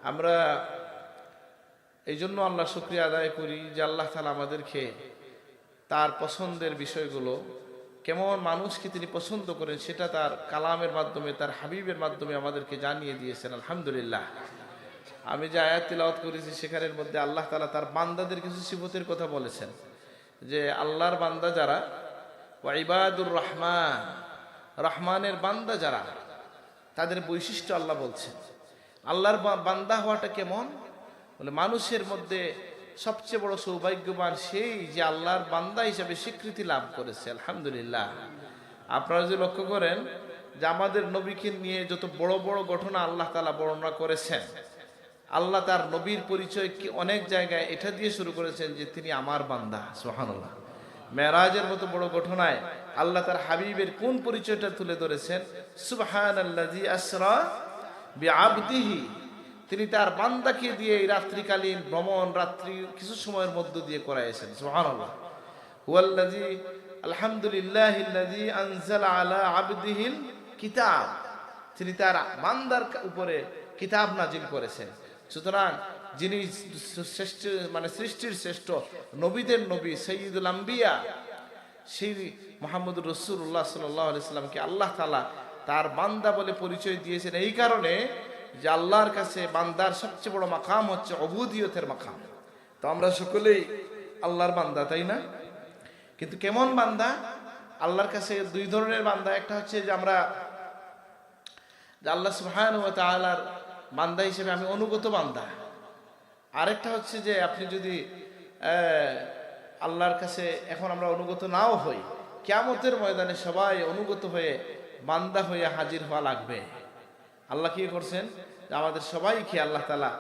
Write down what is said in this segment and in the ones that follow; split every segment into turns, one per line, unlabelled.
আমরা এই জন্য আল্লাহ শুকরিয়া আদায় করি যে আল্লাহ তাআলা আমাদেরকে তার পছন্দের বিষয়গুলো, কেমন মানুষকে তিনি পছন্দ করেন, সেটা তার কালামের মাধ্যমে, তার হাবিবের মাধ্যমে আমাদেরকে জানিয়ে দিয়েছেন। আলহামদুলিল্লাহ। আমি যে আয়াত তিলাওয়াত করেছি সেখানের মধ্যে আল্লাহ তাআলা তার বান্দাদের কিছু সিফতের কথা বলেছেন, যে আল্লাহর বান্দা যারা, ওয়া ইবাদুর রহমান, রহমানের বান্দা যারা, তাদের বৈশিষ্ট্য আল্লাহ বলছেন। আল্লাহর বান্দা হওয়াটা কেমন? বলে মানুষের মধ্যে সবচেয়ে বড় সৌভাগ্যবান সেই যে আল্লাহর বান্দা হিসাবে স্বীকৃতি লাভ করেছে। আলহামদুলিল্লাহ। আপনারা যদি লক্ষ্য করেন যে আমাদের নবীকে নিয়ে যত বড় বড় ঘটনা আল্লাহ তাআলা বর্ণনা করেছেন, আল্লাহ তার নবীর পরিচয় কি অনেক জায়গায় এটা দিয়ে শুরু করেছেন যে তিনি আমার বান্দা। সুবহানাল্লাহ। মেরাজের মতো বড় ঘটনায় আল্লাহ তার হাবিবের কোন পরিচয়টা তুলে ধরেছেন? সুবহানাল্লাযী আসরা বিআবদিহি, তিনি তার বান্দাকে দিয়ে এই রাত্রিকালীন ভ্রমণ, রাত্রি কিছু সময়ের মধ্য দিয়ে করাইছেন। সুবহানাল্লাহ। হুয়াল্লাযী, আলহামদুলিল্লাহিল্লাযী আনজালা আলা আবদিহিল কিতাব, তিনি তার বান্দার উপরে কিতাব নাজিল করেছেন। সুতরাং যিনি শ্রেষ্ঠ, মানে সৃষ্টির শ্রেষ্ঠ, নবীদের নবী, সাইয়্যিদুল আম্বিয়া, সেই মুহাম্মদুর রাসূলুল্লাহ সাল্লাল্লাহু আলাইহি সাল্লামকে আল্লাহ তাআলা তার বান্দা বলে পরিচয় দিয়েছেন এই কারণে যে আল্লাহর কাছে বান্দার সবচেয়ে বড় মাকাম হচ্ছে উবুদিয়তের মাকাম। তো আমরা সকলেই আল্লাহর বান্দা, তাই না? কিন্তু কেমন বান্দা? আল্লাহর কাছে দুই ধরনের বান্দা। একটা হচ্ছে যে আমরা যে আল্লাহ সুবহানাহু ওয়া তাআলার বান্দা হিসেবে আমি অনুগত বান্দা। আরেকটা হচ্ছে যে আপনি যদি আল্লাহর কাছে এখন আমরা অনুগত নাও হই, কিয়ামতের ময়দানে সবাই অনুগত হয়ে বান্দা হয়ে হাজির হওয়া লাগবে। আল্লাহ কি করছেন? আমাদের সবাইকে আল্লাহ তাআলা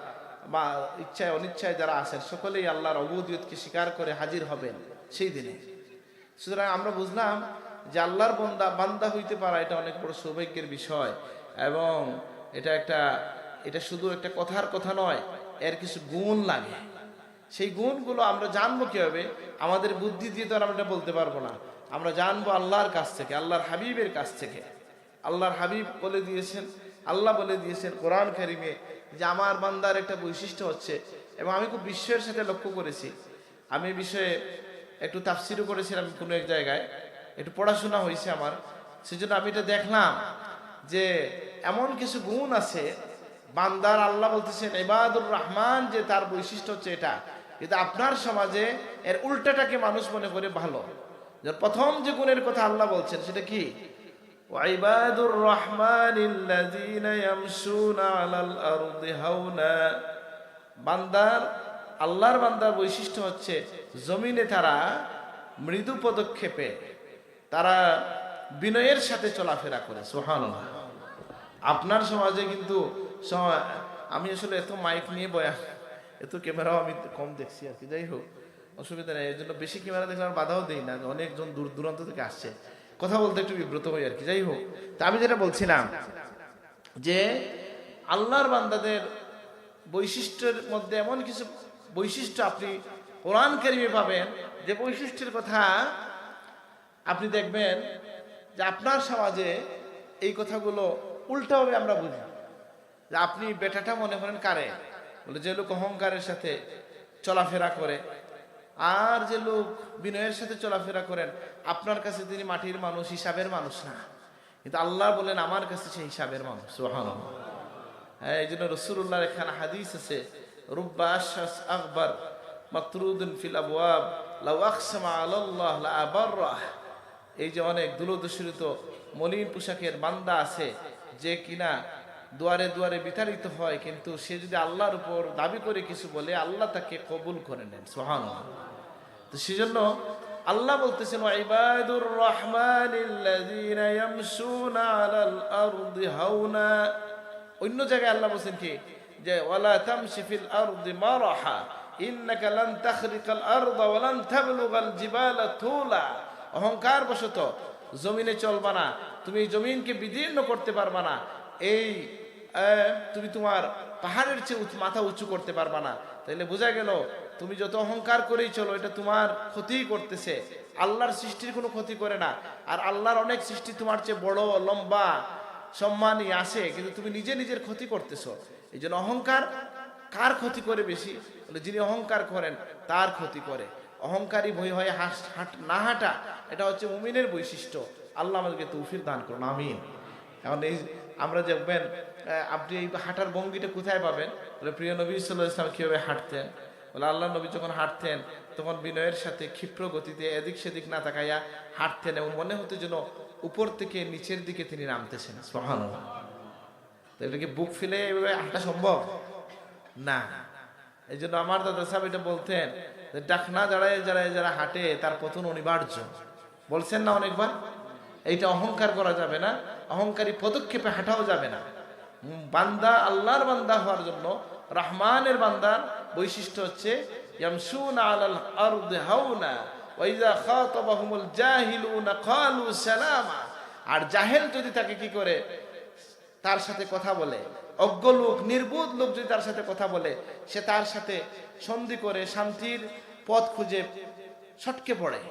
বা ইচ্ছায় অনিচ্ছায় যারা আছেন সকলেই আল্লাহর উবুদিয়তকে স্বীকার করে হাজির হবেন সেই দিনে। সুতরাং আমরা বুঝলাম যে আল্লাহর বান্দা হইতে পারা এটা অনেক বড় সৌভাগ্যের বিষয়, এবং এটা শুধু একটা কথার কথা নয়, এর কিছু গুণ লাগে। সেই গুণগুলো আমরা জানবো কিভাবে? আমাদের বুদ্ধি দিয়ে তো আমরা এটা বলতে পারবো না। আমরা জানবো আল্লাহর কাছ থেকে, আল্লাহর হাবিবের কাছ থেকে। আল্লাহর হাবিব বলে দিয়েছেন, আল্লাহ বলে দিয়েছেন কোরআন কারিমে যে আমার বান্দার একটা বৈশিষ্ট্য হচ্ছে, এবং আমি খুব বিস্ময়ের সাথে লক্ষ্য করেছি। আমি এই বিষয়ে একটু তাফসিরও করেছিলাম কোনো এক জায়গায়, একটু পড়াশোনা হয়েছে আমার, সেজন্য আমি এটা দেখলাম যে এমন কিছু গুণ আছে বান্দার। আল্লাহ বলতেছেন ইবাদুর রহমান, যে তার বৈশিষ্ট্য হচ্ছে এটা, কিন্তু আপনার সমাজে এর উল্টাটাকে মানুষ মনে করে ভালো। প্রথম যে গুণের কথা আল্লাহ বলছেন সেটা কি? ওয়াইবাদুর রহমানিল্লাযীনা ইয়ামশুনা আলাল আরদি হাওনা, আল্লাহর বান্দার বৈশিষ্ট্য হচ্ছে জমিনে তারা মৃদু পদক্ষেপে, তারা বিনয়ের সাথে চলাফেরা করে। সুবহানাল্লাহ। আপনার সমাজে কিন্তু আমি আসলে এত মাইক নিয়ে বয়া, এত ক্যামেরাও আমি কম দেখছি আর কি। যাই হোক, অসুবিধা নেই, এই জন্য বেশি ক্যামেরা দেখলে আর বাধাও দেই না। অনেকজন দূর দূরান্ত থেকে আসছে, কথা বলতে একটু বিব্রত হই আর কি। যাই হোক, তা আমি যেটা বলছিলাম যে আল্লাহর বান্দাদের বৈশিষ্ট্যের মধ্যে এমন কিছু বৈশিষ্ট্য আপনি কোরআন কারিমে পাবেন, যে বৈশিষ্ট্যের কথা আপনি দেখবেন যে আপনার সমাজে এই কথাগুলো উল্টাভাবে আমরা বুঝি। যে আপনি বেটাটা মনে করেন কারে? বলে যে লোক অহংকারের সাথে চলাফেরা করে, আর যে লোক বিনয়ের সাথে চলাফেরা করেন, আপনার কাছে তিনি মাটির মানুষ, হিসাবের মানুষ না, কিন্তু আল্লাহ বলেন আমার কাছে সে হিসাবের মানুষ। সুবহানাল্লাহ। হ্যাঁ, এই জন্য রাসূলুল্লাহর এখানে হাদিস আছে, রুব্বা আশআস আকবার মাতরুদুন ফিল আবওয়াব লাউ আকসামা আলাল্লাহ লা আবাররাহ। এই যে অনেক দুলদূষিত মলিন পোশাকের বান্দা আছে, যে কিনা দুয়ারে দুয়ারে বিতাড়িত হয়, কিন্তু সে যদি আল্লাহর উপর দাবি করে কিছু বলে, আল্লাহ তাকে কবুল করে নেন। সুবহানাল্লাহ। তো সেজন্য আল্লাহ বলতেছেন ওয়াইবাদুর রহমানিল্লাযীনা ইয়ামশুনা আলাল আরদি হাওনা। অন্য জায়গায় আল্লাহ বলেন কি? যে ওয়ালা তামশি ফিল আরদি মারাহা ইন্নাকা লান তাখরিকাল আরদা ওয়া লান তাবলুগাল জিবালা তুলা। অহংকার বশত জমিনে চলবা না, তুমি জমিনকে বিদীর্ণ করতে পারবা না, তুমি তোমার পাহাড়ের চেয়ে মাথা উঁচু করতে পারবা না। তাইলে বোঝা গেল তুমি যত অহংকার করেই চলো, এটা তোমার ক্ষতি করতেছে, আল্লাহর সৃষ্টির কোনো ক্ষতি করে না। আর আল্লাহর অনেক সৃষ্টি তোমার চেয়ে বড়, লম্বা, সম্মানী আসে, কিন্তু তুমি নিজে নিজের ক্ষতি করতেছো। এই জন্য অহংকার কার ক্ষতি করে বেশি? বলে যিনি অহংকার করেন তার ক্ষতি করে। অহংকারী ভয় হয়ে না হাঁটা, এটা হচ্ছে মুমিনের বৈশিষ্ট্য। আল্লাহ আমাদেরকে তৌফিক দান করুন, আমিন। এখন এই আমরা দেখবেন, আপনি এই হাঁটার ভঙ্গিটা কোথায় পাবেন? বলে প্রিয় নবী সাল্লাল্লাহু আলাইহি ওয়াসাল্লাম কিভাবে হাঁটতেন? বলে আল্লাহ নবী যখন হাঁটতেন তখন বিনয়ের সাথে ক্ষিপ্র গতিতে এদিক সেদিক না তাকাইয়া হাঁটতেন, এবং মনে হতো যেন উপর থেকে নিচের দিকে তিনি নামতেছেন। সুবহানাল্লাহ। তো এটা কি বুক ফেলে এভাবে হাঁটা সম্ভব না? এই জন্য আমার দাদা সাহেব এটা বলতেন যে ডাকনা দাঁড়ায় দাঁড়ায় যারা হাঁটে তার পতন অনিবার্য। বলছেন না অনেকবার? এইটা অহংকার করা যাবে না, অহংকারী পদক্ষেপে হাঁটাও যাবে না। বান্দা আল্লাহর বান্দা হওয়ার জন্য, রহমানের বান্দার বৈশিষ্ট্য হচ্ছে ইয়ামশুনা আলাল আরদি হাওনা ওয়া ইযা খাতাবাহুমুল জাহিলুনা ক্বালু সালামা। আর জাহেল যদি তাকে কি করে, তার সাথে কথা বলে, অজ্ঞ লোক, নির্বোধ লোক যদি তার সাথে কথা বলে, সে তার সাথে সন্ধি করে শান্তির পথ খুঁজে সটকে পড়ে।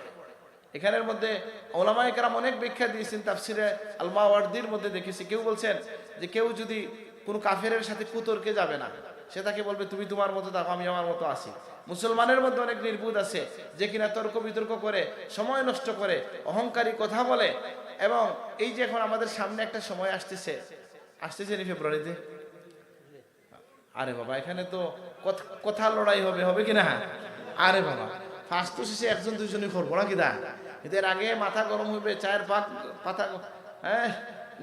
এখানের মধ্যে ওলামায়ে কেরাম অনেক ব্যাখ্যা দিয়েছেন। তাফসিরে আল মাওয়ারদির মধ্যে দেখেছি কেউ বলছেন যে কেউ যদি কোনো কাফেরের সাথে কুতর্কে যাবে না, সে তাকে বলবে তুমি তোমার মতো থাকো, আমি আমার মতো আছি। মুসলমানের মধ্যে অনেক নির্বুধ আছে যে কিনা তর্ক বিতর্ক করে, সময় নষ্ট করে, অহংকারী কথা বলে। এবং এই যে এখন আমাদের সামনে একটা সময় আসতেছে নি ফেব্রুয়ারিতে, আরে বাবা এখানে তো কথা লড়াই হবে কিনা? আরে বাবা ফার্স্ট তো শেষে একজন দুইজনই করবো না কিনা? কিন্তু এর আগে মাথা গরম হইবে, চায়ের পাতা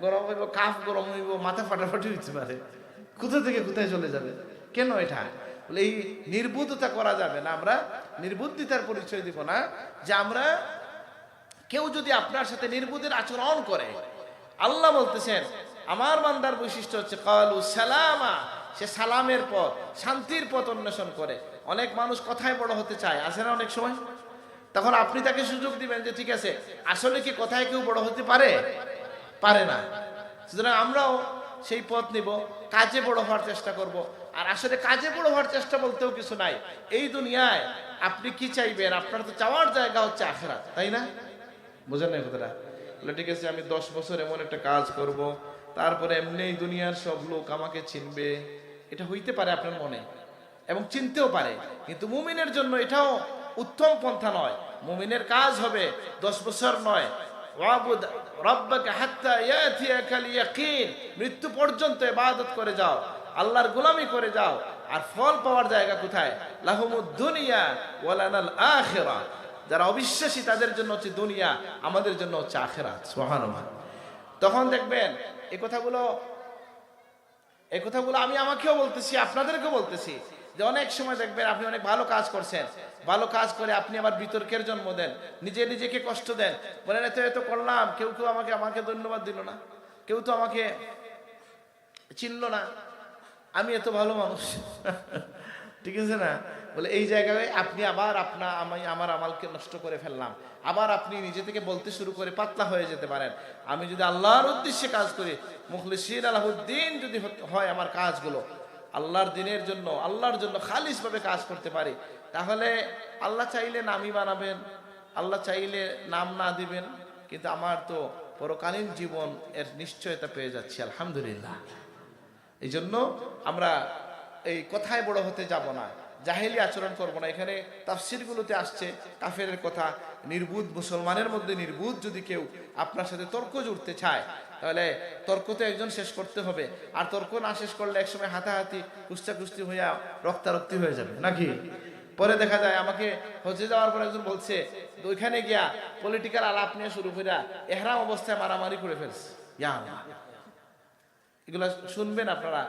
গরম হইব, কাফ গরম হইব, মাথা ফাটাফাটি হইতে পারে, কোথা থেকে কোথায় চলে যাবে। কেন এটা? বলে এই নির্বুদ্ধতা করা যাবে না। আমরা নির্বুদ্ধিতার পরিচয় দিব না। যে আমরা কেউ যদি আপনার সাথে নির্বুদ্ধের আচরণ করে, আল্লাহ বলতেছেন আমার বান্দার বৈশিষ্ট্য হচ্ছে ক্বালু সালামা, সে সালামের পথ, শান্তির পথ অন্বেষণ করে। অনেক মানুষ কথায় বড় হতে চায়, আছে না অনেক সময়? তখন আপনি তাকে সুযোগ দিবেন যে ঠিক আছে, আসলে কি কথায় কেউ বড় হতে পারে না। সুতরাং আমরাও সেই পথ নিব, কাজে বড় হওয়ার চেষ্টা করব। আর আসলে কাজে বড় হওয়ার চেষ্টা বলতেও কিছু নাই। এই দুনিয়ায় আপনি কি চাইবেন? আপনার তো চাওয়ার জায়গা হচ্ছে আখিরাত, তাই না? বুঝেন না কথাটা? বলে ঠিক আছে আমি 10 বছর এমন একটা কাজ করব, তারপরে এমনি দুনিয়ার সব লোক আমাকে চিনবে। এটা হইতে পারে আপনার মনে, এবং চিনতেও পারে, কিন্তু মুমিনের জন্য এটাও উত্তম পন্থা নয়। মুমিনের কাজ হবে 10 বছর নয়, ওয়াবুদ রাব্বাকা হাত্তা ইয়াতিয়াকাল ইয়াকিন, মৃত্যু পর্যন্ত ইবাদত করে যাও, আল্লাহর গোলামি করে যাও। আর ফল পাওয়ার জায়গা কোথায়? লাহুমুদ দুনিয়া ওয়া লানাল আখিরাহ। যারা অবিশ্বাসী তাদের জন্য হচ্ছে দুনিয়া, আমাদের জন্য হচ্ছে আখিরাত। সুবহানাল্লাহ। তখন দেখবেন এই কথাগুলো আমি আমাকেও বলতেছি, আপনাদেরকেও বলতেছি, যে অনেক সময় দেখবেন আপনি অনেক ভালো কাজ করছেন, ভালো কাজ করে আপনি আবার বিতর্কের জন্ম দেন, নিজেকে কষ্ট দেন, বলেন এত করলাম, কেউ আমাকে ধন্যবাদ দিল না, কেউ তো আমাকে চিনল না, আমি এত ভালো মানুষ। ঠিক আছে না? বলে এই জায়গায় আপনি আবার আমি আমার আমালকে নষ্ট করে ফেললাম। আবার আপনি নিজে থেকে বলতে শুরু করে পাতলা হয়ে যেতে পারেন। আমি যদি আল্লাহর উদ্দেশ্যে কাজ করি, মুখলিসিন আলাহুদ্দিন যদি হয় আমার কাজগুলো, আল্লাহর দিনের জন্য, আল্লাহর জন্য খালিসভাবে কাজ করতে পারি, তাহলে আল্লাহ চাইলে নামই বানাবেন, আল্লাহ চাইলে নাম না দিবেন, কিন্তু আমার তো পরকালীন জীবন এর নিশ্চয়তা পেয়ে যাচ্ছি, আলহামদুলিল্লাহ। এই জন্য আমরা এই কথায় বড় হতে যাব না, জাহেলি আচরণ করব না। এখানে তাফসিরগুলোতে আসছে কাফেরের কথা, নির্বুধ মুসলমানের মধ্যে নির্বুধ যদি কেউ আপনার সাথে তর্ক জুড়তে চায়, তাহলে তর্ক তো একজন শেষ করতে হবে। আর তর্ক না শেষ করলে একসময় হাতাহাতি কুস্তি হইয়া রক্তারক্তি হয়ে যাবে নাকি? পরে দেখা যায় আমাকে হজে যাওয়ার পর একজন বলছে ওইখানে গিয়া পলিটিক্যাল আলাপ নিয়ে শুরু করিয়া এহরাম অবস্থায় মারামারি করে ফেলছে। এগুলা শুনবেন আপনারা,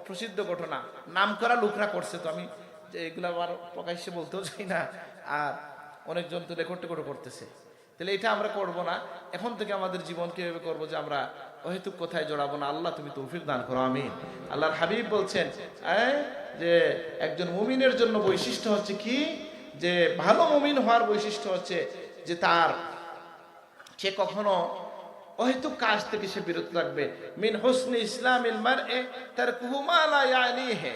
প্রসিদ্ধ ঘটনা, নাম করা লোকরা করছে। তো আমি যে এগুলো আবার প্রকাশ্যে বলতেও চাই না, আর অনেকজন তো রেকর্ড করতেছে। তাহলে এটা আমরা করব না। এখন থেকে আমাদের জীবন কিভাবে করবো যে আমরা অহেতুক কোথায় জড়াবো না। আল্লাহ তুমি তৌফিক দান করো, আমিন। আল্লাহর হাবিব বলছেন যে একজন মুমিনের জন্য বৈশিষ্ট্য হচ্ছে কি, যে ভালো মুমিন হওয়ার বৈশিষ্ট্য হচ্ছে যে সে কখনো অহেতুক কাজ থেকে সে বিরত রাখবে। মিন হুসনি ইসলামিল মার'i তারকুহু মা লা ইয়ানিহি।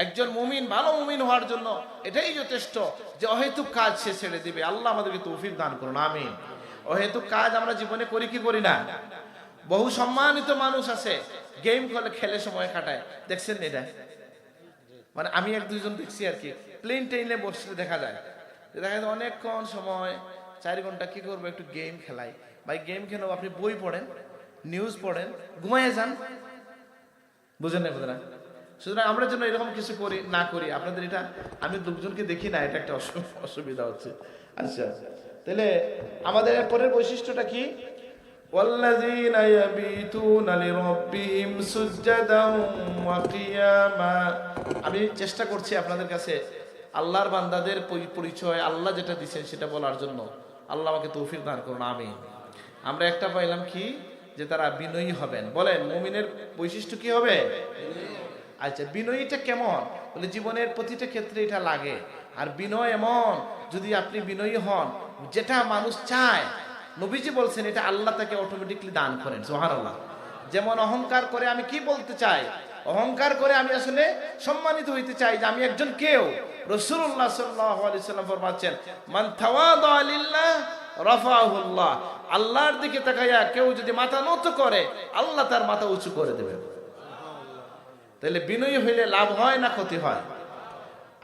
একজন মুমিন, ভালো মুমিন হওয়ার জন্য এটাই যথেষ্ট যে অহেতুক কাজ সে ছেড়ে দিবে। আল্লাহ আমাদেরকে তৌফিক দান করুন, আমিন। অহেতুক কাজ আমরা জীবনে করি কি করি না? বহু সম্মানিত মানুষ আছে গেম খেলে সময় কাটায়, দেখছেন এটা? মানে আমি এক দুইজন দেখছি আর কি, প্লেন ট্রেনে বসলে দেখা যায় অনেকক্ষণ সময় 4 ঘন্টা কি করবো, একটু গেম খেলাই। ভাই গেম খেলেও আপনি বই পড়েন, নিউজ পড়েন, ঘুমাইয়ে যান। বুঝেন না বুঝেন না? সুতরাং আমরা যেন এরকম কিছু করি না করি। আপনাদের এটা আমি লোকজনকে দেখি না, এটা একটা অসুবিধা হচ্ছে। আচ্ছা, তাহলে আমাদের পরের বৈশিষ্ট্যটা কি? ওয়াল্লাযীনা ইয়াবিতুনা লিরাব্বিহিম সুজদান ওয়া কিয়ামা। আমি চেষ্টা করছি আপনাদের কাছে আল্লাহর বান্দাদের পরিচয়, আল্লাহ যেটা দিচ্ছেন সেটা বলার জন্য। আল্লাহ আমাকে তৌফিক দান করুন, আমিন। আমরা একটা পাইলাম কি, যে তারা বিনয়ী হবেন। বলেন মুমিনের বৈশিষ্ট্য কি হবে? আচ্ছা, বিনয়ীটা কেমন? বলে জীবনের প্রতিটা ক্ষেত্রে এটা লাগে। আর বিনয় এমন, যদি আপনি বিনয়ী হন, যেটা মানুষ চায়, নবীজি বলছেন এটা আল্লাহ তাকে অটোমেটিকলি দান করেন। সুবহানাল্লাহ। যেমন অহংকার করে আমি কি বলতে চাই, অহংকার করে আমি আসলে সম্মানিত হইতে চাই যে আমি একজন কেউ। রাসূলুল্লাহ সাল্লাল্লাহু আলাইহি সাল্লাম ফরমাচ্ছেন, মান তাওয়াদা লিল্লাহ রাফাহুল্লাহ। আল্লাহর দিকে তাকাইয়া কেউ যদি মাথা নত করে, আল্লাহ তার মাথা উঁচু করে দেবে। তাহলে বিনয়ী হইলে লাভ হয় না ক্ষতি হয়?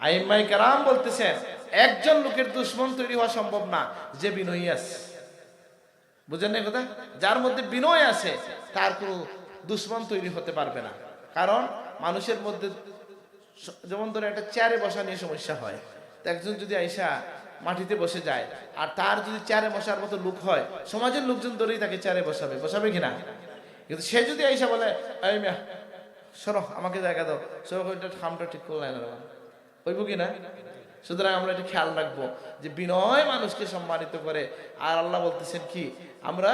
আইম্মাই কেরাম বলতেছেন একজন লোকের দুশমন তৈরি হওয়া সম্ভব না যে বিনয়ী আছে। বুঝেন না কথা? যার মধ্যে বিনয় আছে তার কোনো দুশমন তৈরি হতে পারবে না। কারণ মানুষের মধ্যে, যেমন ধরে একটা চেয়ারে বসা নিয়ে সমস্যা হয়, তো একজন যদি আইসা মাটিতে বসে যায় আর তার যদি চেয়ারে বসার মতো লোক হয়, সমাজের লোকজন ধরেই তাকে চেয়ারে বসাবে কিনা? কিন্তু সে যদি আইসা বলে এই মিয়া সরো, আমাকে জায়গা দাও, সরো, ওইটা খামটা ঠিক করলাই না, হইব কিনা? সুতরাং আমরা এটা খেয়াল রাখবো যে বিনয় মানুষকে সম্মানিত করে। আর আল্লাহ বলতেছেন কি, আমরা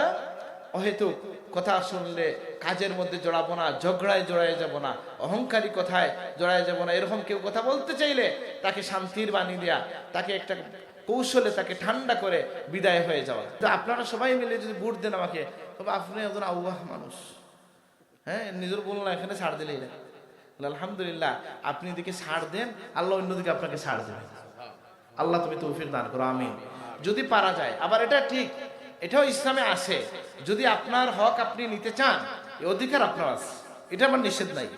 অহেতুক কথা শুনলে কাজের মধ্যে জড়াবো না, ঝগড়ায় জড়ায় যাব না, অহংকারী কথায় জড়ায় যাব না। এরকম কেউ কথা বলতে চাইলে তাকে শান্তির বাণী দেয়া, তাকে একটা কৌশলে তাকে ঠান্ডা করে বিদায় হয়ে যাওয়া। তো আপনারা সবাই মিলে যদি বুট দেন আমাকে, তবে আপনি একজন আউয়াহ মানুষ, হ্যাঁ, নিজের বলুন না, এখানে ছাড় দিলেই না। আলহামদুলিল্লাহ, আপনি এদিকে ছাড় দেন, আল্লাহ অন্যদিকে আপনাকে ছাড় দেবেন। আল্লাহ তুমি তৌফিক দান করো, আমিন। যদি পারা যায়, আবার এটা ঠিক, এটাও ইসলামে আছে, যদি আপনার হক আপনি নিতে চান, এই অধিকার আপনার আছে, এটা আমার নিষেধ নাই,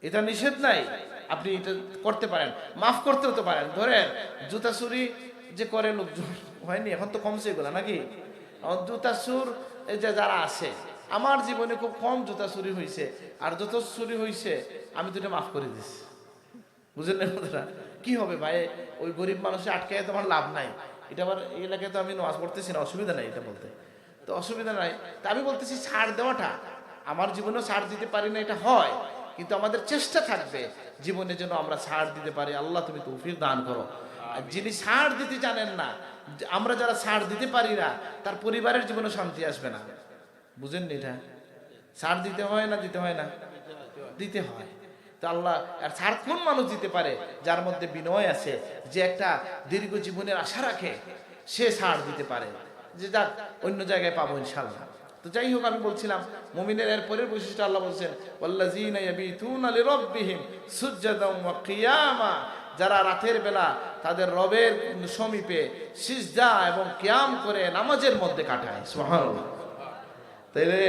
এটা নিষেধ নাই, আপনি এটা করতে পারেন, মাফ করতে হতে পারেন। ধরেন জুতা চুরি যে করে লোকজন, হয়নি এখন তো কমছে এগুলা নাকি? জুতা চুর এই যে যারা আছে, আমার জীবনে খুব কম জুতা চুরি হয়েছে, আর যত চুরি হয়েছে আমি তো এটা মাফ করে দিচ্ছি। বুঝলেন না কথাটা? কি হবে ভাই, ওই গরিব মানুষে আটকে তোমার লাভ নাই। এটা আবার এই এলাকায় তো আমি নামাজ পড়তেছি না, অসুবিধা নাই এটা বলতে, তো অসুবিধা নাই। তা আমি বলতেছি ছাড় দেওয়াটা, আমার জীবনেও ছাড় দিতে পারি না, এটা হয়, কিন্তু আমাদের চেষ্টা থাকবে জীবনে যেন আমরা ছাড় দিতে পারি। আল্লাহ তুমি তৌফিক দান করো। আর যিনি ছাড় দিতে জানেন না, আমরা যারা ছাড় দিতে পারি না, তার পরিবারের জীবনে শান্তি আসবে না। বুঝেননি? এটা ছাড় দিতে হয় না, দিতে হয় না, দিতে হয়। তো আল্লাহ আর ছাড় কোন মানুষ দিতে পারে? যার মধ্যে বিনয় আছে, যে একটা দীর্ঘ জীবনের আশা রাখে, সে ছাড় দিতে পারে, যে যাক অন্য জায়গায় পাবো ইনশাআল্লাহ। তো যাই হোক, আমি বলছিলাম মুমিনের এর পরের বৈশিষ্ট্য আল্লাহ বলছেন ওয়াল্লাযীনা ইয়াবিতুনা লিরাব্বিহিম সুজদান ওয়া কিয়ামা। যারা রাতের বেলা তাদের রবের সমীপে সিজদা এবং কিয়াম করে নামাজের মধ্যে কাটায়। সুবহানাল্লাহ। তাইলে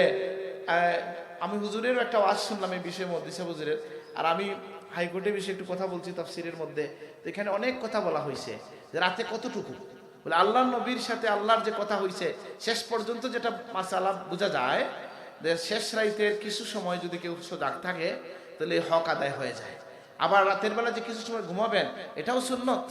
আমি হুজুরের একটা ওয়াজ শুনলাম এই বিষয়ের মধ্যে, হুজুরের, আর আমি হাইকোর্টের বিষয়ে একটু কথা বলছি তাফসীরের মধ্যে। তো এখানে অনেক কথা বলা হয়েছে যে রাতে কতটুকু, বলে আল্লাহর নবীর সাথে আল্লাহর যে কথা হয়েছে শেষ পর্যন্ত যেটা মাসালা বোঝা যায়, যে শেষ রাইতের কিছু সময় যদি কেউ সজাগ থাকে তাহলে হক আদায় হয়ে যায়। আবার রাতের বেলা যে কিছু সময় ঘুমাবেন, এটাও সুন্নত।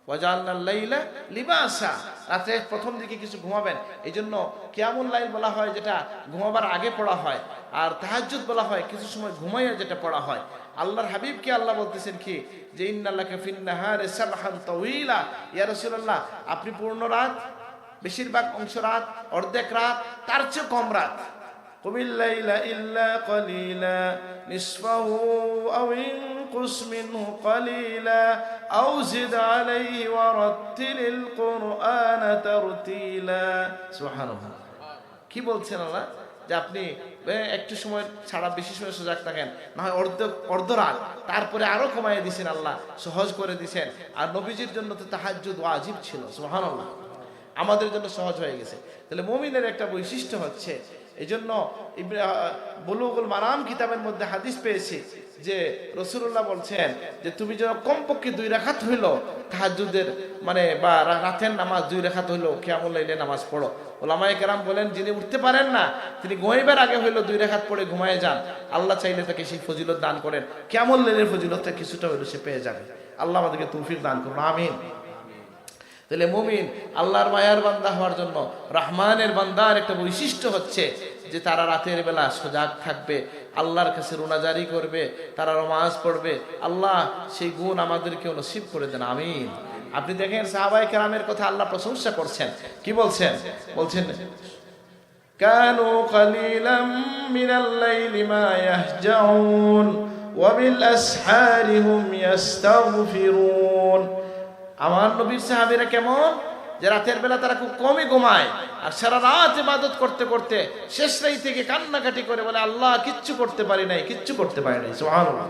ওয়াজআলনাল লাইলা লিবাসা, রাতে প্রথম দিকে কিছু ঘুমাবেন, এই জন্য কিয়ামুল লাইল বলা হয় যেটা ঘুমাবার আগে পড়া হয়, আর তাহাজ্জুদ বলা হয় কিছু সময় ঘুমাইয়া যেটা পড়া হয়। আল্লাহর হাবিবকে আল্লাহ বলতেছেন কি, যে ইন্নাল্লাকা ফিন নাহারি সাবহান তাওয়িলা, ইয়া রাসূলুল্লাহ আপনি পূর্ণ রাত, বেশিরভাগ অংশ রাত, অর্ধেক রাত, তার চেয়ে কম রাত, কুমিল লাইলা ইল্লা কলিলা নিসফাহু আও ইনকুস মিনহু কলিলা আও জিদ আলাইহি ওয়া রাত্তিলিল কুরআনা তারতিলা। সুবহানাল্লাহ। কি বলছেন আল্লাহ, যে আপনি একটু সময় ছাড়া বেশি সময় সজাগ থাকেন, না হয় অর্ধ রাত, তারপরে আরো কমাইয়ে দিয়েছেন আল্লাহ, সহজ করে দিয়েছেন। আর নবীজির জন্য তো তাহাজ্জুদ ওয়াজিব ছিল। সুবহানাল্লাহ। আমাদের জন্য সহজ হয়ে গেছে। তাহলে মুমিনের একটা বৈশিষ্ট্য হচ্ছে, এই জন্য বুলুগুল মারাম কিতাবের মধ্যে হাদিস পেয়েছি যে রাসূলুল্লাহ বলছেন যে তুমি যেন কমপক্ষে 2 রাকাত হইল তাহাজ্জুদের মানে বা রাতের নামাজ 2 রাকাত হইল কিয়ামুল লাইলে নামাজ পড়ো। উলামায়ে কেরাম বলেন যিনি উঠতে পারেন না তিনি ঘুমাইবার আগে হইল 2 রাকাত পড়ে ঘুমায় যান, আল্লাহ চাইলে তাকে সেই ফজিলত দান করেন, কিয়ামুল লাইলের ফজিলতটা কিছুটা হইল সে পেয়ে যাবে। আল্লাহ আমাদেরকে তৌফিক দান করুন, আমিন। তাহলে মুমিন আল্লাহর মায়ার বান্দা হওয়ার জন্য রহমানের বান্দার একটা বৈশিষ্ট্য হচ্ছে যে তারা রাতের বেলা সজাগ থাকবে, আল্লাহর কাছে রুনাজারি করবে, তারা নামাজ পড়বে। আল্লাহ সেই গুণ আমাদেরকে নসিব করে দেন, আমিন। আপনি দেখেন সাহাবায়ে কেরামের কথা আল্লাহ প্রশংসা করছেন, কি বলছেন? বলছেন কানু কালিলাম মিনাল লাইলি মা ইয়াহজাউন ওয়া বিল আসহারি হুম ইস্তাগফিরুন। আমার নবীর সাহাবীরা কেমন যে রাতের বেলা তারা খুব কমই ঘুমায় আর সারা রাত ইবাদত করতে করতে শেষ রাত থেকে কান্নাকাটি করে বলে আল্লাহ কিচ্ছু করতে পারি নাই, কিচ্ছু করতে পারি নাই, সুবহানাল্লাহ।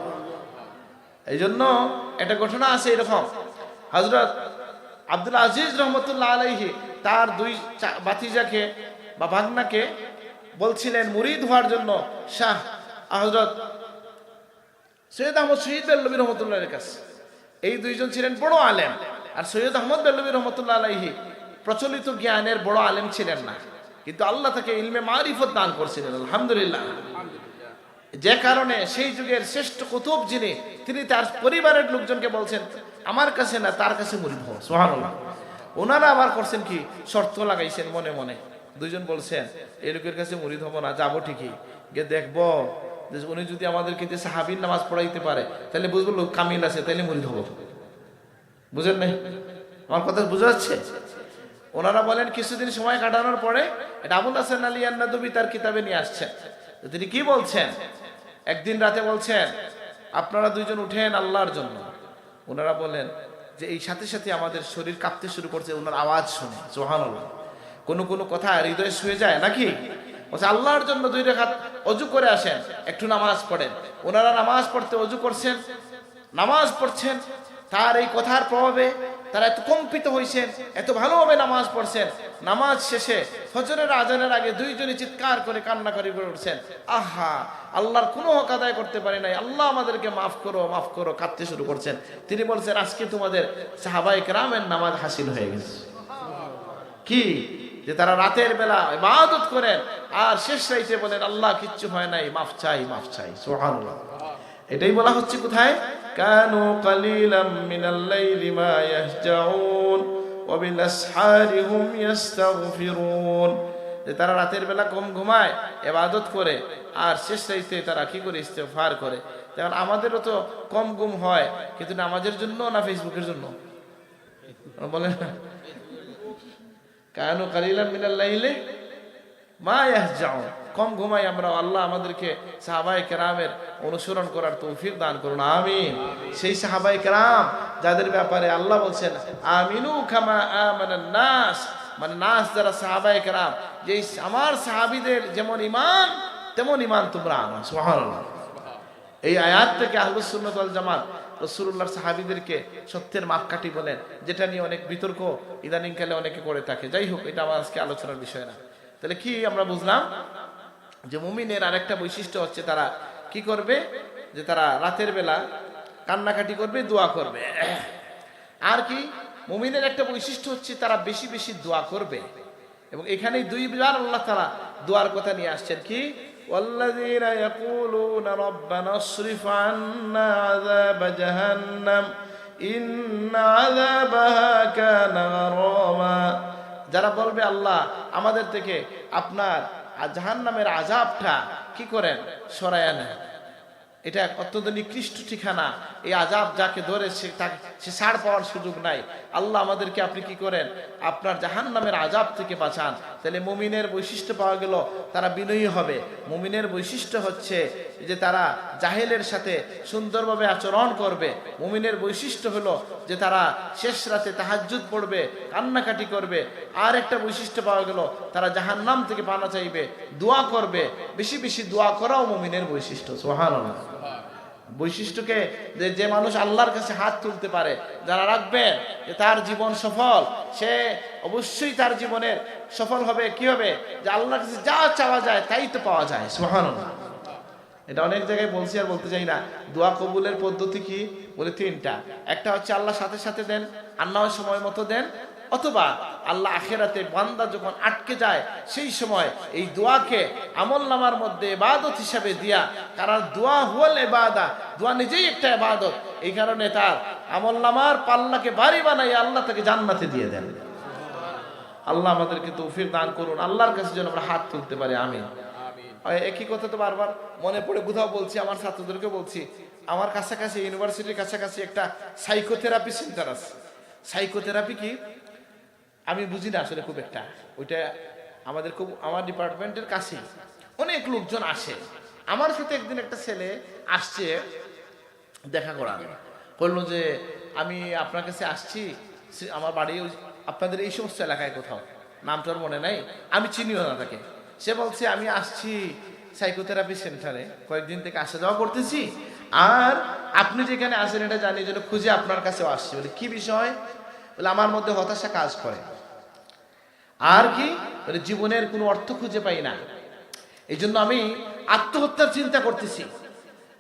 এই জন্য একটা ঘটনা আছে এরকম, হযরত আব্দুল আজিজ রহমতুল্লাহ আলাইহি তার 2 ভাতিজাকে বা ভাগনাকে বলছিলেন মুরিদ হওয়ার জন্য শাহ হযরত সৈয়দ আহমদ শহীদ বেল্লভী রহমতুল্লাহের কাছে। এই 2 জন ছিলেন বড় আলেম, আর সৈয়দ আহমদ বেল্লভী রহমতুল্লাহ আলাইহি প্রচলিত জ্ঞানের বড় আলেম ছিলেন না, কিন্তু আল্লাহ তাকে ইলমে মারিফত দান করছিলেন, আলহামদুলিল্লাহ। যে কারণে সেই যুগের শ্রেষ্ঠ কুতুব যিনি, তিনি তার পরিবারের লোকজনকে বলছেন আমার কাছে না তার কাছে মুরিদ হও, সুবহানাল্লাহ। ওনারা আবার করছেন কি শর্ত লাগাইছেন মনে মনে। 2 জন বলছেন এই লোকের কাছে মুরিদ হবো না, যাবো ঠিকই, গিয়ে দেখবো উনি যদি আমাদেরকে সাহাবীর নামাজ পড়াইতে পারে তাহলে বুঝবো লোক কামিল আছে, তাহলে মুরিদ হবো। বুঝেন নাই আমার কথা? বুঝা যাচ্ছে? ওনারা বলেন কিছুদিন সময় কাটানোর পরে এটা আবুল হাসান আলী আন-নাদবী তার কিতাবে নিয়ে আসছেন। তিনি কি বলছেন? একদিন রাতে বলছেন আপনারা 2 জন উঠেন আল্লাহর জন্য। ওনারা বলেন যে এই সাথে সাথে আমাদের শরীর কাঁপতে শুরু করছে ওনার আওয়াজ শুনে, সুবহানাল্লাহ। কোনো কোনো কথা হৃদয়ে শুয়ে যায় নাকি? বলছে আল্লাহর জন্য 2 রাকাত ওযু করে আসেন, একটু নামাজ পড়েন। ওনারা নামাজ পড়তে ওযু করছেন, নামাজ পড়ছেন, তার এই কথার প্রভাবে তারা এত কম্পিত হয়েছেন, এত ভালোভাবে নামাজ পড়ছেন। নামাজ শেষে ফজরের আজানের আগে 2 জনই চিৎকার করে কান্না করে উঠছেন, আহা আল্লাহর কোনো হক আদায় করতে পারি নাই, আল্লাহ আমাদেরকে মাফ করো, মাফ করো, কাঁদতে শুরু করছেন। তিনি বলছেন আজকে তোমাদের সাহাবায়ে কেরামের নামাজ হাসিল হয়ে গেছে। কি যে তারা রাতের বেলা ইবাদত করেন আর শেষ রাতে বলেন আল্লাহ কিচ্ছু হয় নাই, মাফ চাই, মাফ চাই, সুবহানাল্লাহ। এটাই বলা হচ্ছে কোথায়? কানু কালিলাম মিনাল লাইলি মা ইয়াহজাউন ওয়া বিল আসহারি হুম ইস্তাগফিরুন। যে তারা রাতের বেলা কম ঘুমায়, ইবাদত করে আর শেষ রাতে তারা কি করে? ইস্তেগফার করে। কারণ আমাদেরও তো কম ঘুম হয়, কিন্তু নামাজের জন্য না ফেসবুকের জন্য? বলেন কানু কালিলাম মিনাল লাইলি মা ইয়াহজাউন, কম ঘুমাই আমরা। আল্লাহ আমাদেরকে সাহাবায়ে কেরামের অনুসরণ করার তৌফিক দান করুন, আমিন। সেই সাহাবায়ে কেরাম যাদের ব্যাপারে আল্লাহ বলছেন আমিনু কামা আমানান নাস, মানে নাস যারা সাহাবায়ে কেরাম, যে আমার সাহাবীদের যেমন ঈমান তেমন ঈমান তোমরা আনো, সুবহানাল্লাহ। এই আয়াত থেকে আহলুস সুন্নাত ওয়াল জামাত রাসূলুল্লাহর সাহাবীদেরকে সত্যের মাপকাঠি বলেন, যেটা নিয়ে অনেক বিতর্ক ইদানিং কালে অনেকে করে থাকে। যাই হোক, এটা আমার আজকে আলোচনার বিষয় না। তাহলে কি আমরা বুঝলাম? যে মুমিনের আরেকটা বৈশিষ্ট্য হচ্ছে তারা কি করবে? যে তারা রাতের বেলা কান্নাকাটি করবে, দোয়া করবে। আর কি মুমিনের একটা বৈশিষ্ট্য হচ্ছে তারা বেশি বেশি দোয়া করবে। এবং এখানেই 2 বার আল্লাহ তাআলা দোয়ার কথা নিয়ে আসছেন। কি? ওয়াল্লাযীনা ইয়াকুলুনা রাব্বানা ইসরিফ আন্না আযাবা জাহান্নাম ইন্না আযাবাহা কানা গারামা। যারা বলবে আল্লাহ আমাদের থেকে আপনার জাহান্নামের আযাবটা কি করেন? সরায়া নেন। এটা অত্যন্ত নিকৃষ্ট ঠিকানা। এই আযাব যাকে ধরে সে ছাড় পাওয়ার সুযোগ নাই। আল্লাহ আমাদেরকে আপনি কি করেন? আপনার জাহান্নামের আযাব থেকে বাঁচান। তাহলে মুমিনের বৈশিষ্ট্য পাওয়া গেল, তারা বিনয়ী হবে। মুমিনের বৈশিষ্ট্য হচ্ছে যে তারা জাহেলের সাথে সুন্দরভাবে আচরণ করবে। মুমিনের বৈশিষ্ট্য হলো যে তারা শেষ রাতে তাহাজ্জুদ পড়বে, কান্নাকাটি করবে। আর একটা বৈশিষ্ট্য পাওয়া গেল, তারা জাহান্নাম থেকে পানা চাইবে, দোয়া করবে। বেশি বেশি দোয়া করাও মুমিনের বৈশিষ্ট্য, সুবহানাল্লাহ। বৈশিষ্ট্যকে যে মানুষ আল্লাহর কাছে হাত তুলতে পারে, যারা রাখবেন যে তার জীবন সফল, সে অবশ্যই তার জীবনের সফল হবে। কি হবে? যে আল্লাহর কাছে যা চাওয়া যায় তাই তো পাওয়া যায়, সুবহানাল্লাহ। এটা অনেক জায়গায় বলছি আর বলতে চাই না। দোয়া কবুলের পদ্ধতি কি বলে তিনটা। একটা হচ্ছে আল্লাহ সাথে সাথে দেন, আর না হয় সময় মতো দেন, অথবা আল্লাহ আখেরাতে বান্দা যখন আটকে যায় সেই সময় এই দোয়াকে আমলনামার মধ্যে ইবাদত হিসাবে দিয়া, কারণ দোয়া হুয়াল ইবাদা, দোয়া নিজেই একটা ইবাদত। এই কারণে তার আমলনামার পাল্লাকে ভারী বানাই আল্লাহ তাকে জান্নাতে দিয়ে দেন। আল্লাহ আমাদেরকে তৌফিক দান করুন, আল্লাহর কাছে যেন আমরা হাত তুলতে পারি, আমিন। একই কথা তো বারবার মনে পড়ে, কোথাও বলছি, আমার ছাত্রদেরকে বলছি, আমার কাছাকাছি ইউনিভার্সিটির কাছাকাছি একটা সাইকোথেরাপি সেন্টার আছে। সাইকোথেরাপি কি আমি বুঝি না আসলে খুব একটা, ওইটা আমাদের খুব আমার ডিপার্টমেন্টের কাছে অনেক লোকজন আসে। আমার সাথে একদিন একটা ছেলে আসছে দেখা করার, বললো যে আমি আপনার কাছে আসছি, আমার বাড়ি আপনাদের এই সমস্ত এলাকায় কোথাও, নামটার মনে নাই, আমি চিনিও না তাকে। সে বলছে আমি আসছি সাইকোথেরাপি সেন্টারে, কয়েকদিন থেকে আসা যাওয়া করতেছি, আর আপনি যেখানে আসেন এটা জানি, জন্য খুঁজে আপনার কাছেও আসছি। বলে কি বিষয়? বলে আমার মধ্যে হতাশা কাজ করে, আর কি বলে জীবনের কোনো অর্থ খুঁজে পাই না, এই জন্য আমি আত্মহত্যার চিন্তা করতেছি।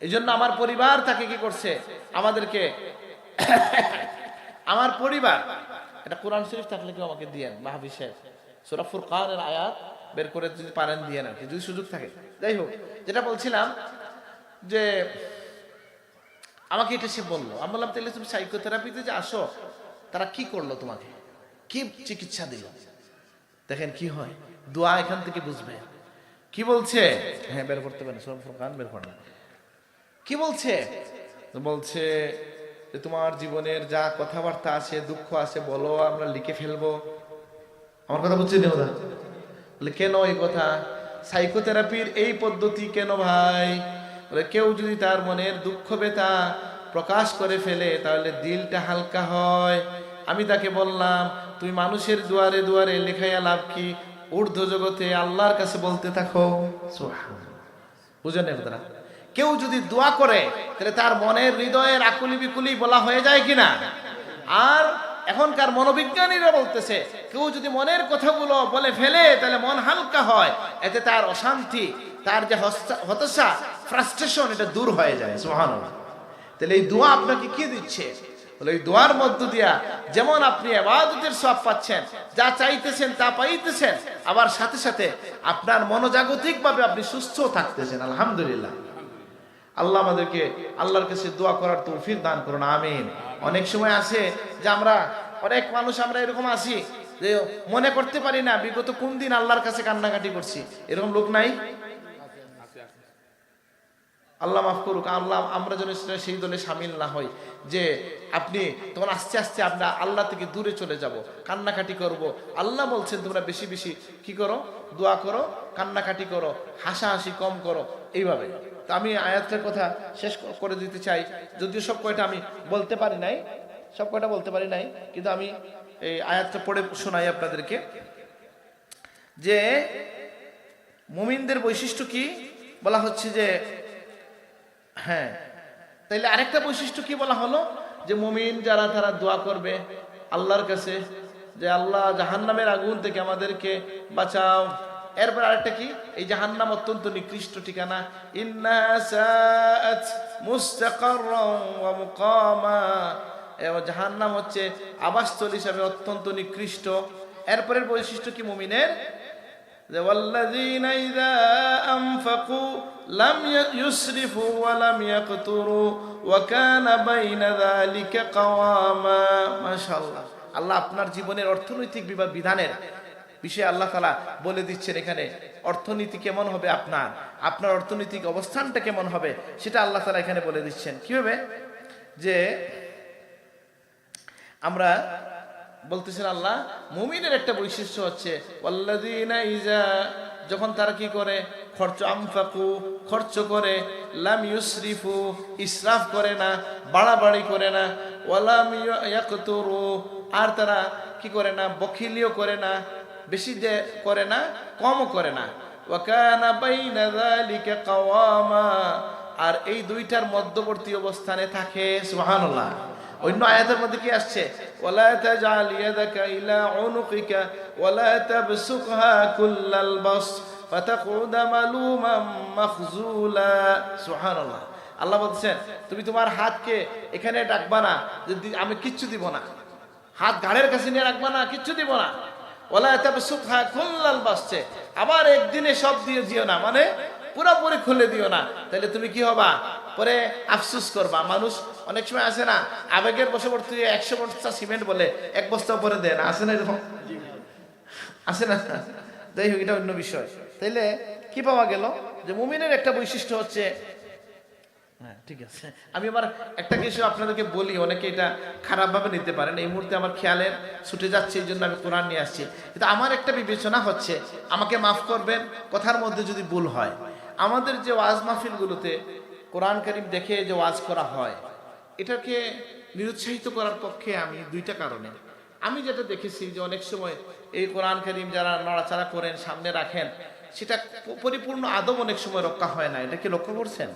এই জন্য আমার পরিবার তাকে কি করছে, আমাদেরকে আমার পরিবার, এটা কোরআন শরীফ থাকলে কেউ আমাকে দিয়েন মাহবুব সাহেব, সূরা ফুরকানের আয়াত বের করে যদি পারেন দিয়েন আর কি, যদি সুযোগ থাকে। যাই হোক, যেটা বলছিলাম যে আমাকে এটা সে বললো, আমি বললাম তাহলে তুমি সাইকোথেরাপিতে যে আসো, তারা কি করলো তোমাকে, কি চিকিৎসা দিল? দেখেন কি হয়, দোয়া এখান থেকে বুঝবে। কি বলছে? হ্যাঁ বের করতে পারেন, সূরা ফুরকান বের করেন। কি বলছে? বলছে যে তোমার জীবনের যা কথাবার্তা আছে, দুঃখ আছে, বলো, আমরা লিখে ফেলবো। আমার কথা বুঝছি না? বলে কেন এই কথা? সাইকোথেরাপির এই পদ্ধতি কেন ভাই? বলে কেউ যদি তার মনের দুঃখ ব্যথা প্রকাশ করে ফেলে তাহলে দিলটা হালকা হয়। আমি তাকে বললাম তুমি মানুষের দুয়ারে দুয়ারে লেখাইয়া লাভ কি, ঊর্ধ্ব জগতে আল্লাহর কাছে বলতে থাকো। বুঝেন কথা? কেউ যদি দোয়া করে তাহলে তার মনের হৃদয়ের আকুলি বিকুলি বলা হয়ে যায় কিনা? আর এখনকার মনোবিজ্ঞানীরা বলতেছে কেউ যদি মনের কথাগুলো বলে ফেলে তাহলে মন হালকা হয়, এতে তার অশান্তি, তার যে হতাশা, ফ্রাস্ট্রেশন, এটা দূর হয়ে যায়। সুবহানাল্লাহ। তাহলে এই দোয়া আপনাকে কি দিচ্ছে? বলে এই দোয়ার মধ্য দিয়া যেমন আপনি ইবাদতের সওয়াব পাচ্ছেন, যা চাইতেছেন তা পাইতেছেন, আবার সাথে সাথে আপনার মনোজাগতিকভাবে আপনি সুস্থ থাকতেছেন। আলহামদুলিল্লাহ। আল্লাহ আমাদেরকে আল্লাহর কাছে দোয়া করার তৌফিক দান করুন, আমিন। অনেক সময় আছে যে আমরা অনেক মানুষ আমরা এরকম আছি যে মনে করতে পারি না বিগত কোন দিন আল্লাহর কাছে কান্নাকাটি করছি, এরকম লোক নাই? আল্লাহ মাফ করুক। আল্লাহ আমরা যেন সেই দলে সামিল না হই যে আপনি তখন আস্তে আস্তে আমরা আল্লাহ থেকে দূরে চলে যাব, কান্নাকাটি করব। আল্লাহ বলছেন তোমরা বেশি বেশি কি করো, দোয়া করো, কান্নাকাটি করো, হাসাহাসি কম করো, এইভাবে। তো আমি আয়াতের কথা শেষ করে দিতে চাই, যদিও সব কয়টা আমি বলতে পারি নাই, সব কয়টা বলতে পারি নাই, কিন্তু আমি এই আয়াতটা পড়ে শোনাই আপনাদেরকে। যে মুমিনদের বৈশিষ্ট্য কি বলা হচ্ছে, যে হ্যাঁ, তাইলে আরেকটা বৈশিষ্ট্য কি বলা হলো, যে মুমিন যারা তারা দোয়া করবে আল্লাহর কাছে যে আল্লাহ জাহান্নামের আগুন থেকে আমাদেরকে বাঁচাও। এরপর আরেকটা কি, এই জাহান্নাম অত্যন্ত নিকৃষ্ট ঠিকানা, ইন্না সাআত মুস্তাকাররান ওয়া মুকামা, জাহান্নাম হচ্ছে আবাসস্থল হিসাবে অত্যন্ত নিকৃষ্ট। এরপরের বৈশিষ্ট্য কি মুমিনের, ওয়াল্লাযীনা ইযা আনফাকু লাম ইউসরিফু ওয়া লাম ইয়াকতুরু ওয়া কানা বাইনা যালিকা কাওয়ামা। মাশাআল্লাহ। আল্লাহ আপনার জীবনের অর্থনৈতিক বিধানের বিষয়ে আল্লাহ তাআলা বলে দিচ্ছেন এখানে, অর্থনীতি কেমন হবে, আপনার অর্থনৈতিক অবস্থানটা কেমন হবে সেটা আল্লাহ তাআলা এখানে বলে দিচ্ছেন। কিভাবে? যে আমরা বলতেছেন আল্লাহ মুমিনের একটা বৈশিষ্ট্য হচ্ছে ওয়াল্লাযীনা ইযা, যখন তারা কি করে, খরচ করে, লাম ইউসরিফু, ইসরাফ করে না, বাড়াবাড়ি করে না, ওয়ালাম ইয়াকতুরু, আর তারা কি করে না, বখিলিও করে না, বেশি যে করে না, কমও করে না, ওয়া কানা বাইনা যালিকা কাওয়ামা, আর এই দুইটার মধ্যবর্তী অবস্থানে থাকে। সুবহানাল্লাহ। অন্য আয়াতের মধ্যে কি আসছে, ওয়ালা তাজআল ইয়াদাকা ইলা উনুকিকা ওয়ালা তাবসুকহা কুল্লাল বাস ফাতাকুদা মালুমান মাখজুলা। সুবহানাল্লাহ। আল্লাহ বলছেন তুমি তোমার হাতকে এখানে রাখবা না যে আমি কিচ্ছু দিব না, হাত ঘাড়ের কাছে নিয়ে রাখবা না, কিচ্ছু দিব না। ওয়ালা তাবসুতহা কুল্লাল বাসতে, আবার একদিনে সব দিয়ে দিও না, মানে পুরোপুরি খুলে দিও না, তাহলে তুমি কি হবা, পরে আফসোস করবা। মানুষ অনেক সময় আছে না, আবেগের বসে পড়তে 100 বস্তা সিমেন্ট বলে 1 বস্তা উপরে দেয় না, আছে না এরকম, আছে না? যাই হোক, এটা অন্য বিষয়। তাইলে কি পাওয়া গেল যে মুমিনের একটা বৈশিষ্ট্য হচ্ছে, হ্যাঁ ঠিক আছে, আমি আবার একটা কিছু আপনাদেরকে বলি, অনেকে এটা খারাপভাবে নিতে পারেন, এই মুহূর্তে আমার খেয়ালের ছুটে যাচ্ছে, এই জন্য আমি কোরআন নিয়ে আসছি। কিন্তু আমার একটা বিবেচনা হচ্ছে, আমাকে মাফ করবেন কথার মধ্যে যদি ভুল হয়, আমাদের যে ওয়াজ মাহফিলগুলোতে কোরআন কারীম দেখে যে ওয়াজ করা হয়, এটাকে নিরুৎসাহিত করার পক্ষে আমি 2টা কারণে। আমি যেটা দেখেছি যে অনেক সময় এই কোরআন কারীম যারা নড়াচড়া করেন, সামনে রাখেন, সেটা পরিপূর্ণ আদব অনেক সময় রক্ষা হয় না। এটা কি লক্ষ্য করছেন?